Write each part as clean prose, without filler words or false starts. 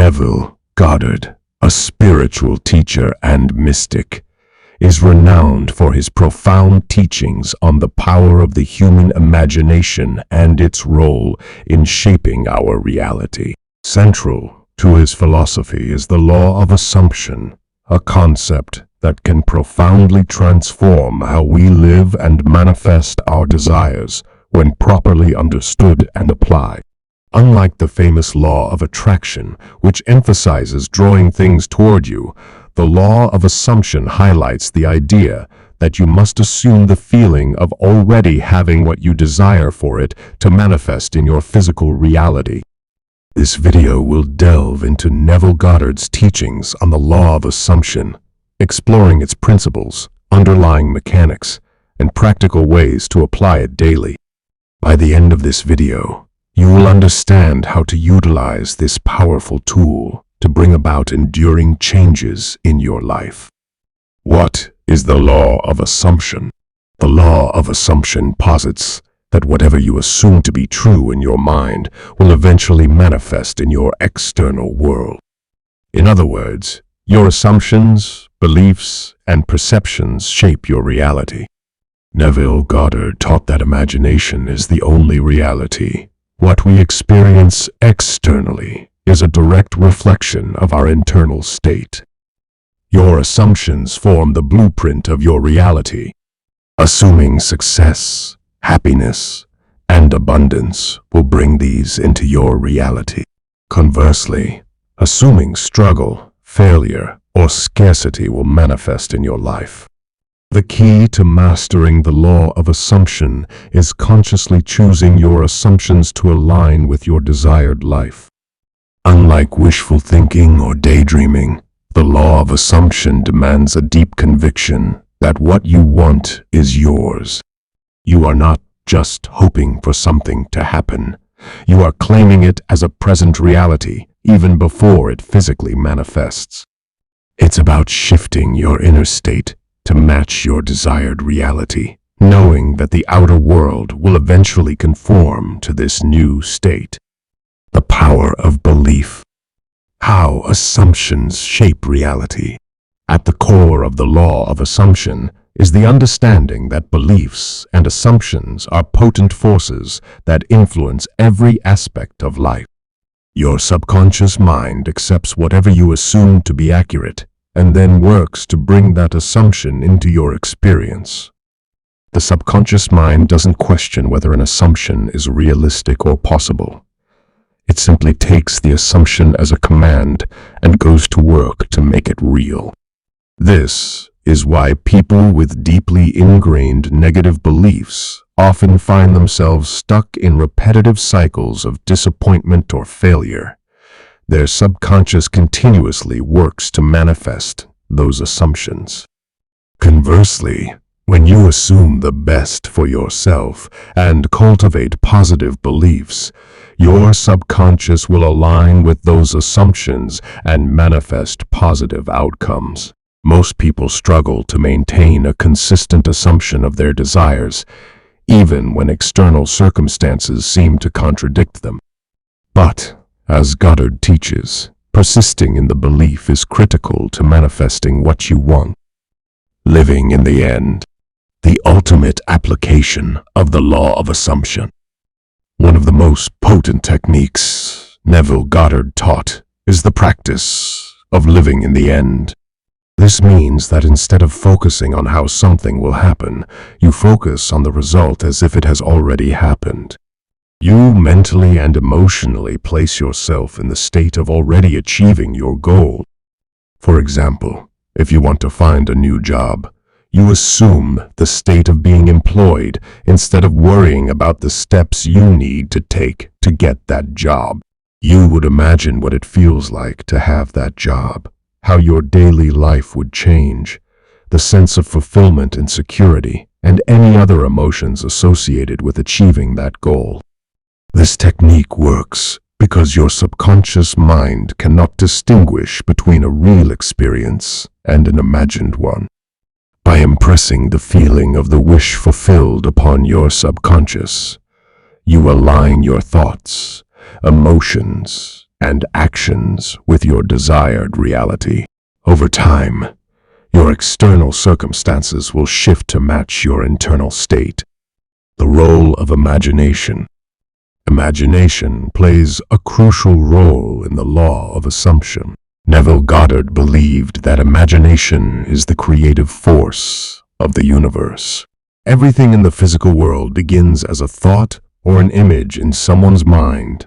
Neville Goddard, a spiritual teacher and mystic, is renowned for his profound teachings on the power of the human imagination and its role in shaping our reality. Central to his philosophy is the law of assumption, a concept that can profoundly transform how we live and manifest our desires when properly understood and applied. Unlike the famous law of attraction, which emphasizes drawing things toward you, the law of assumption highlights the idea that you must assume the feeling of already having what you desire for it to manifest in your physical reality. This video will delve into Neville Goddard's teachings on the law of assumption, exploring its principles, underlying mechanics, and practical ways to apply it daily. By the end of this video, you will understand how to utilize this powerful tool to bring about enduring changes in your life. What is the law of assumption? The law of assumption posits that whatever you assume to be true in your mind will eventually manifest in your external world. In other words, your assumptions, beliefs, and perceptions shape your reality. Neville Goddard taught that imagination is the only reality. What we experience externally is a direct reflection of our internal state. Your assumptions form the blueprint of your reality. Assuming success, happiness, and abundance will bring these into your reality. Conversely, assuming struggle, failure, or scarcity will manifest in your life. The key to mastering the law of assumption is consciously choosing your assumptions to align with your desired life. Unlike wishful thinking or daydreaming, the law of assumption demands a deep conviction that what you want is yours. You are not just hoping for something to happen. You are claiming it as a present reality, even before it physically manifests. It's about shifting your inner state to match your desired reality, knowing that the outer world will eventually conform to this new state. The power of belief. How assumptions shape reality. At the core of the law of assumption is the understanding that beliefs and assumptions are potent forces that influence every aspect of life. Your subconscious mind accepts whatever you assume to be accurate, and then works to bring that assumption into your experience. The subconscious mind doesn't question whether an assumption is realistic or possible. It simply takes the assumption as a command and goes to work to make it real. This is why people with deeply ingrained negative beliefs often find themselves stuck in repetitive cycles of disappointment or failure. Their subconscious continuously works to manifest those assumptions. Conversely, when you assume the best for yourself and cultivate positive beliefs, your subconscious will align with those assumptions and manifest positive outcomes. Most people struggle to maintain a consistent assumption of their desires, even when external circumstances seem to contradict them. But, as Goddard teaches, persisting in the belief is critical to manifesting what you want. Living in the end. The ultimate application of the law of assumption. One of the most potent techniques Neville Goddard taught is the practice of living in the end. This means that instead of focusing on how something will happen, you focus on the result as if it has already happened. You mentally and emotionally place yourself in the state of already achieving your goal. For example, if you want to find a new job, you assume the state of being employed instead of worrying about the steps you need to take to get that job. You would imagine what it feels like to have that job, how your daily life would change, the sense of fulfillment and security, and any other emotions associated with achieving that goal. This technique works because your subconscious mind cannot distinguish between a real experience and an imagined one. By impressing the feeling of the wish fulfilled upon your subconscious, you align your thoughts, emotions, and actions with your desired reality. Over time, your external circumstances will shift to match your internal state. The role of imagination. Imagination plays a crucial role in the law of assumption. Neville Goddard believed that imagination is the creative force of the universe. Everything in the physical world begins as a thought or an image in someone's mind.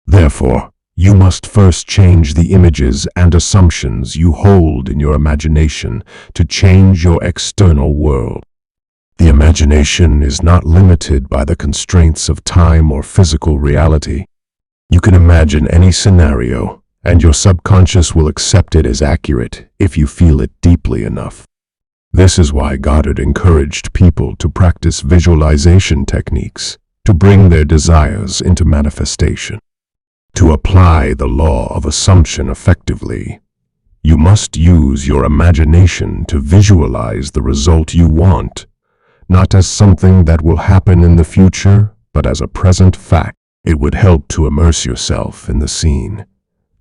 Therefore, you must first change the images and assumptions you hold in your imagination to change your external world. The imagination is not limited by the constraints of time or physical reality. You can imagine any scenario, and your subconscious will accept it as accurate if you feel it deeply enough. This is why Goddard encouraged people to practice visualization techniques to bring their desires into manifestation. To apply the law of assumption effectively, you must use your imagination to visualize the result you want, not as something that will happen in the future, but as a present fact. It would help to immerse yourself in the scene,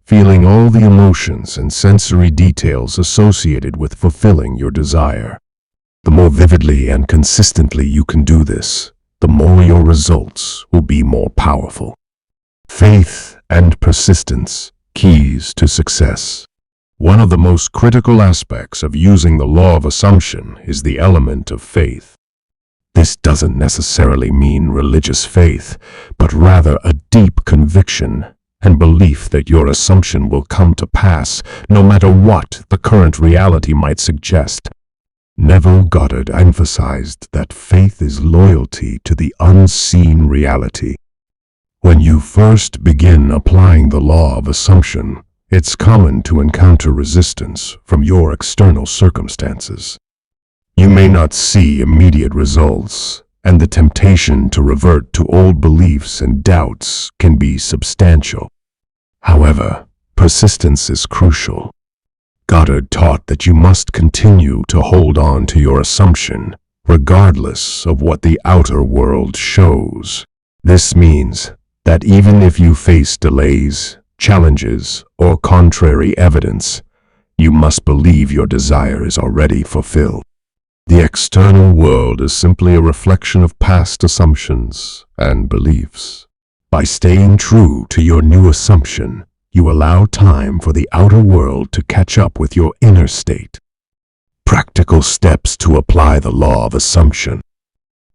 feeling all the emotions and sensory details associated with fulfilling your desire. The more vividly and consistently you can do this, the more your results will be more powerful. Faith and persistence, keys to success. One of the most critical aspects of using the law of assumption is the element of faith. This doesn't necessarily mean religious faith, but rather a deep conviction and belief that your assumption will come to pass no matter what the current reality might suggest. Neville Goddard emphasized that faith is loyalty to the unseen reality. When you first begin applying the law of assumption, it's common to encounter resistance from your external circumstances. You may not see immediate results, and the temptation to revert to old beliefs and doubts can be substantial. However, persistence is crucial. Goddard taught that you must continue to hold on to your assumption, regardless of what the outer world shows. This means that even if you face delays, challenges, or contrary evidence, you must believe your desire is already fulfilled. The external world is simply a reflection of past assumptions and beliefs. By staying true to your new assumption, you allow time for the outer world to catch up with your inner state. Practical steps to apply the law of assumption.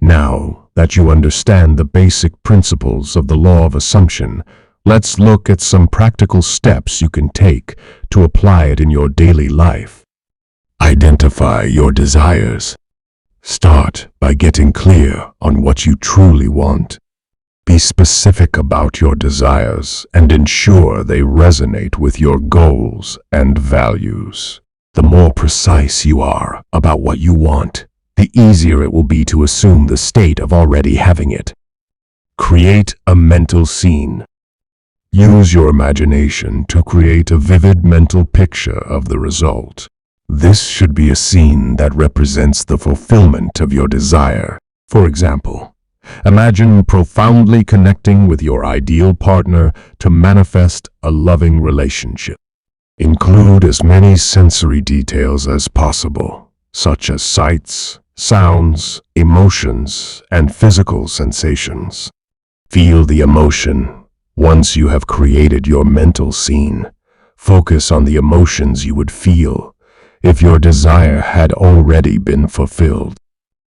Now that you understand the basic principles of the law of assumption, let's look at some practical steps you can take to apply it in your daily life. Identify your desires. Start by getting clear on what you truly want. Be specific about your desires and ensure they resonate with your goals and values. The more precise you are about what you want, the easier it will be to assume the state of already having it. Create a mental scene. Use your imagination to create a vivid mental picture of the result. This should be a scene that represents the fulfillment of your desire. For example, imagine profoundly connecting with your ideal partner to manifest a loving relationship. Include as many sensory details as possible, such as sights, sounds, emotions, and physical sensations. Feel the emotion. Once you have created your mental scene, focus on the emotions you would feel if your desire had already been fulfilled.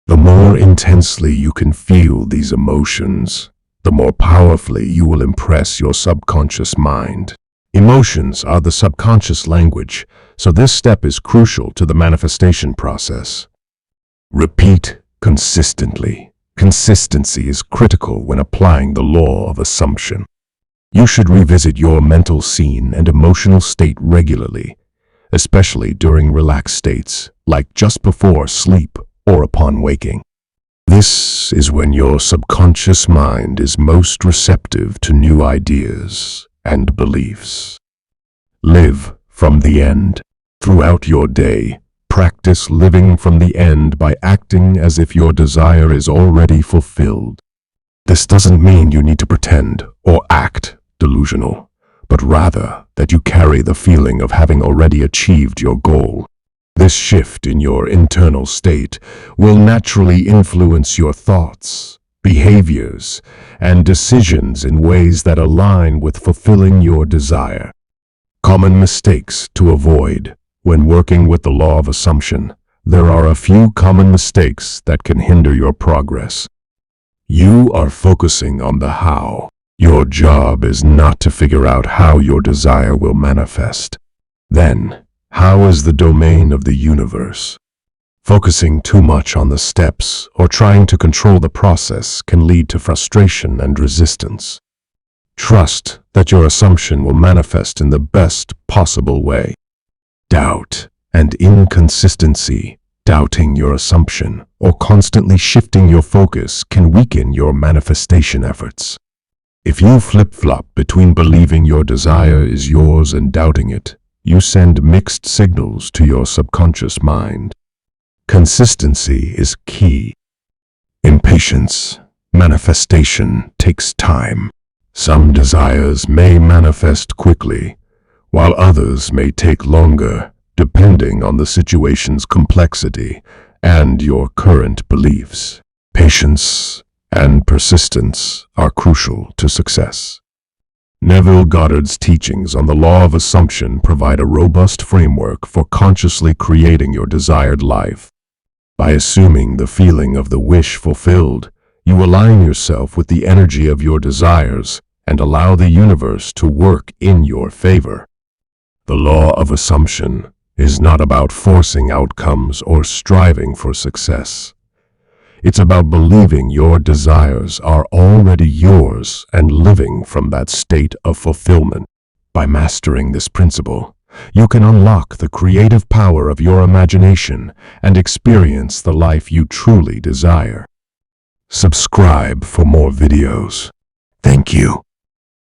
The more intensely you can feel these emotions, the more powerfully you will impress your subconscious mind. Emotions are the subconscious language, so this step is crucial to the manifestation process. Repeat consistently. Consistency is critical when applying the law of assumption. You should revisit your mental scene and emotional state regularly, especially during relaxed states, like just before sleep or upon waking. This is when your subconscious mind is most receptive to new ideas and beliefs. Live from the end. Throughout your day, practice living from the end by acting as if your desire is already fulfilled. This doesn't mean you need to pretend or act delusional, but rather that you carry the feeling of having already achieved your goal. This shift in your internal state will naturally influence your thoughts, behaviors, and decisions in ways that align with fulfilling your desire. Common mistakes to avoid. When working with the law of assumption, there are a few common mistakes that can hinder your progress. You are focusing on the how. Your job is not to figure out how your desire will manifest. Then, how is the domain of the universe? Focusing too much on the steps or trying to control the process can lead to frustration and resistance. Trust that your assumption will manifest in the best possible way. Doubt and inconsistency. Doubting your assumption or constantly shifting your focus can weaken your manifestation efforts. If you flip-flop between believing your desire is yours and doubting it, you send mixed signals to your subconscious mind. Consistency is key. Impatience. Manifestation takes time. Some desires may manifest quickly, while others may take longer, depending on the situation's complexity and your current beliefs. Patience and persistence are crucial to success. Neville Goddard's teachings on the law of assumption provide a robust framework for consciously creating your desired life. By assuming the feeling of the wish fulfilled, you align yourself with the energy of your desires and allow the universe to work in your favor. The law of assumption is not about forcing outcomes or striving for success. It's about believing your desires are already yours and living from that state of fulfillment. By mastering this principle, you can unlock the creative power of your imagination and experience the life you truly desire. Subscribe for more videos. Thank you.